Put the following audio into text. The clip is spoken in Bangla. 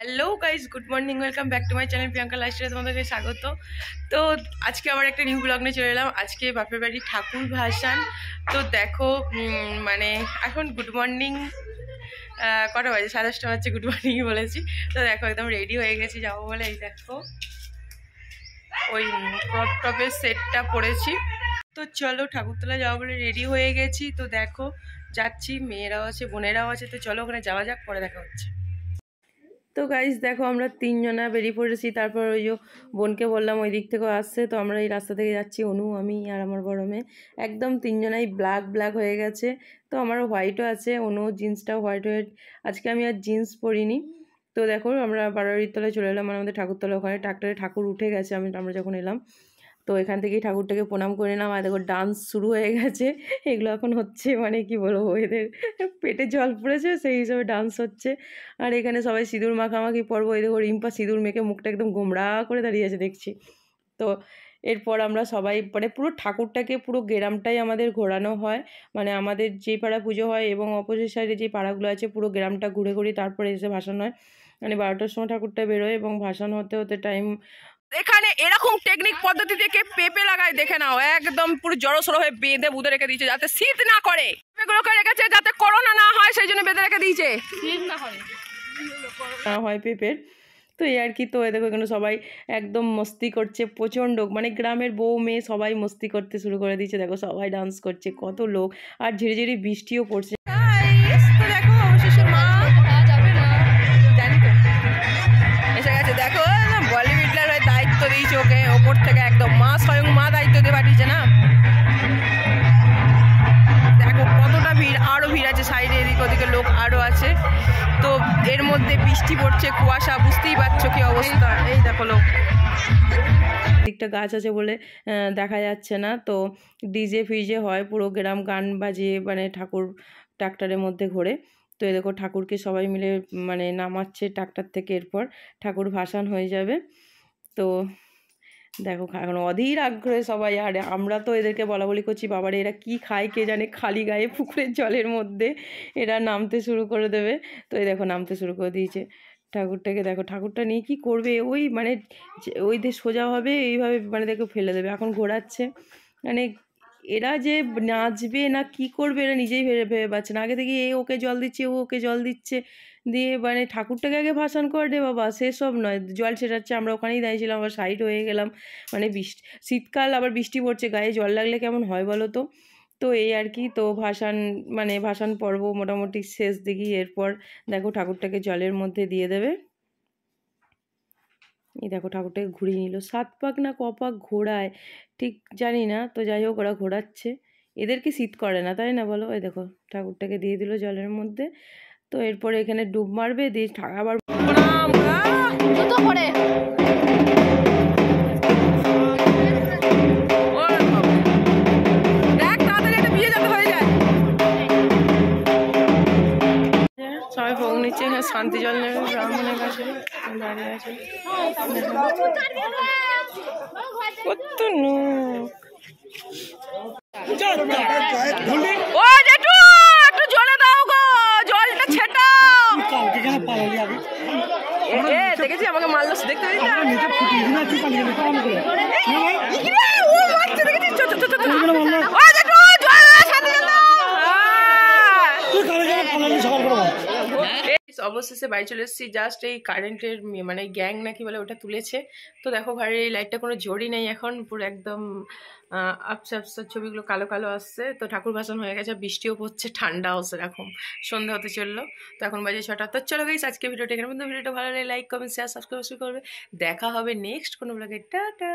Hello guys, good morning, welcome back to my channel Priyanka লাইফস্টাইলে তোমাদেরকে স্বাগত। তো আজকে আবার একটা নিউ ব্লগ নিয়ে চলে এলাম। আজকে বাপের বাড়ি ঠাকুর ভাসান। তো দেখো মানে এখন গুড মর্নিং কটা বাজে, 10:30 বাজছে, গুড মর্নিংই বলেছি। তো দেখো একদম রেডি হয়ে গেছি যাবো বলে। এই দেখো ওই ক্রপ টপের সেটটা পরেছি। তো চলো ঠাকুরতলা যাবো বলে রেডি হয়ে গেছি। তো দেখো যাচ্ছি, মেয়েরাও আছে বোনেরাও আছে। তো চলো ওখানে যাওয়া যাক, পরে দেখা হচ্ছে। তো গাইজ দেখো আমরা 3 জনা বেরিয়ে পড়েছি। তারপর ওই যে বোনকে বললাম ওই দিক থেকেও আসছে। তো আমরা এই রাস্তা থেকে যাচ্ছি, অনু, আমি আর আমার বড় মেয়ে। একদম 3 জনাই ব্ল্যাক ব্ল্যাক হয়ে গেছে। তো আমারও হোয়াইটও আছে, অনু জিন্সটাও হোয়াইট হোয়াইট। আজকে আমি আর জিন্স পরিনি। তো দেখো আমরা বারোয়ারির তলায় চলে এলাম, মানে আমাদের ঠাকুরতলা। ওখানে ট্রাক্টরে ঠাকুর উঠে গেছে আমরা যখন এলাম। তো এখান থেকেই ঠাকুরটাকে প্রণাম করে নিলাম। আর দেখো ডান্স শুরু হয়ে গেছে। এগুলো এখন হচ্ছে, মানে কি বলবো, এদের পেটে জল পড়েছে সেই হিসাবে ডান্স হচ্ছে। আর এখানে সবাই সিঁদুর মাখামাখি পরবো। এই দেখো রিম্পা সিঁদুর মেখে মুখটা একদম গোমড়া করে দাঁড়িয়ে আছে দেখছি। তো এরপর আমরা সবাই মানে পুরো ঠাকুরটাকে পুরো গ্রামটাই আমাদের ঘোরানো হয়। মানে আমাদের যে পাড়া পুজো হয় এবং অপোজিট সাইডে যে পাড়াগুলো আছে পুরো গ্রামটা ঘুরে ঘুরে তারপরে এসে ভাসান হয়। মানে 12টার সময় ঠাকুরটা বেরোয় এবং ভাসান হতে হতে টাইম। এখানে এরকম টেকনিক পদ্ধতি থেকে পেঁপে লাগায়, দেখে নাও, একদম পুরো জড়সড়ো হয়ে বেঁধে বুঁধে রেখে দিয়েছে যাতে শীত না করে। পেঁপেগুলোকে রেখেছে যাতে করোনা না হয়, সেই জন্য বেঁধে রেখে দিয়েছে, শীত না হয় পেঁপের। তো এই আর কি। তো দেখো এখানে সবাই একদম মস্তি করছে প্রচণ্ড, মানে গ্রামের বউ মেয়ে সবাই মস্তি করতে শুরু করে দিয়েছে। দেখো সবাই ডান্স করছে, কত লোক, আর ঝিরিঝিরি বৃষ্টিও পড়ছে। দেখো অবশেষে মা জানি তো এসে গেছে। দেখো বলিউডের দায়িত্ব দিয়েছে ওকে ওপর থেকে, একদম মা স্বয়ং মা দায়িত্ব দিয়ে পাঠিয়েছে না। দেখো কতটা ভিড়, আরো ভিড় আছে সাইডে, এদিক ওদিকে লোক আরো আছে। তো এর মধ্যে বৃষ্টি পড়ছে, কুয়াশা, বুঝতেই পারছো কি অবস্থা। এই দেখো লোক, দিকটা গাছ আছে বলে দেখা যাচ্ছে না। তো ডিজে ফিজে হয়, পুরো গ্রাম গান বাজিয়ে মানে ঠাকুর ট্রাক্টরের মধ্যে ঘোরে। তো এই দেখো ঠাকুরকে সবাই মিলে মানে নামাচ্ছে ট্রাক্টর থেকে, এরপর ঠাকুর ভাসান হয়ে যাবে। তো দেখো এখন অধীর আগ্রহে সবাই। আর আমরা তো এদেরকে বলা বলি করছি, বাবারে এরা কি খায় কে জানে, খালি গায়ে পুকুরের জলের মধ্যে এরা নামতে শুরু করে দেবে। তো এই দেখো নামতে শুরু করে দিয়েছে ঠাকুরটাকে। দেখো ঠাকুরটা নিয়ে কি করবে, ওই মানে ওই দিয়ে সোজা হবে এইভাবে, মানে দেখো ফেলে দেবে। এখন ঘোরাচ্ছে, মানে এরা যে নাচবে না কি করবে এরা নিজেই ভেবে পাচ্ছে না। আগে থেকে এ ওকে জল দিচ্ছে, ও ওকে জল দিচ্ছে, দিয়ে মানে ঠাকুরটাকে আগে ভাসান কর রে বাবা, সেসব নয়। জল ছেটাচ্ছে, আমরা ওখানেই দাঁড়িয়েছিলাম, আবার সাইড হয়ে গেলাম। মানে শীতকাল আবার বৃষ্টি পড়ছে, গায়ে জল লাগলে কেমন হয় বলো তো। তো এই আর কি। তো ভাসান মানে ভাসান পর্ব মোটামুটি শেষ দিকেই। এরপর দেখো ঠাকুরটাকে জলের মধ্যে দিয়ে দেবে। এই দেখো ঠাকুরটাকে ঘুরিয়ে নিল, 7 পাক না ক পাক ঘোরায় ঠিক জানি না। তো যাই হোক ওরা ঘোরাচ্ছে, এদেরকে শীত করে না তাই না বলো। এই দেখো ঠাকুরটাকে দিয়ে দিল জলের মধ্যে। তো এরপরে এখানে ডুব মারবে, দিয়ে আবার সবাই ভোগ নিচ্ছে। এখানে শান্তি জল নেবে ব্রাহ্মণের কাছে দাঁড়িয়ে আছে। কত ও জেঠু একটু জলে দাও গো, জলটা ছেটাও। দেখেছি আমাকে মারলো, দেখতে অবশেষে বাড়ি চলে এসেছি। জাস্ট এই কারেন্টের মানে গ্যাং নাকি বলে ওটা তুলেছে। তো দেখো ঘরের এই লাইটটা কোনো জোরই নেই এখন, পুরো একদম আপসা আপসা ছবিগুলো কালো কালো আসছে। তো ঠাকুর ভাসান হয়ে গেছে, বৃষ্টিও পড়ছে, ঠান্ডাও সেরকম, সন্ধ্যা হতে চললো। তো এখন বাজে 6টা। তো চলো গাইস আজকে ভিডিওটা এখানে মধ্যে, ভিডিওটা ভালো লাগে লাইক কমেন্ট শেয়ার সাবস্ক্রাইব করবে। দেখা হবে নেক্সট কোনো ব্লগে। টাটা।